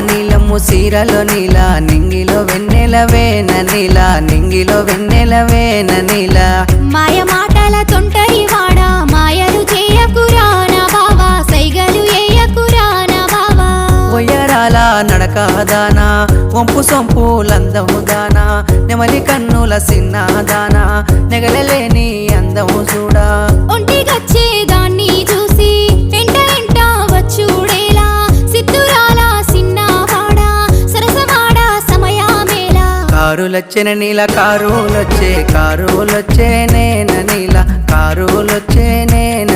నీలము సీరలో నీల నింగిలో వెన్నెలవేన నీల నింగిలో వెన్నెలవేన నీల మాయ మాటల తొంటరి వాడా మాయలు చేయకురా నా బావా సైగలు ఏయకురా నా బావా ఒయ్యరాల నడకదానా వంపు సొంపు లందముదానా నెమలి కన్నుల సిన్నదానా నెగలలేని అందము చూడా ఒంటిగచ్చే దాన్ని చూసి ఎంట ఎంట వచ్చుడేలా సిద్ధురాల సిన్నవాడా సరసమాడా సమయమేలా కారులొచ్చిన నీల కారులొచ్చే నేన నీల కారులొచ్చే నేన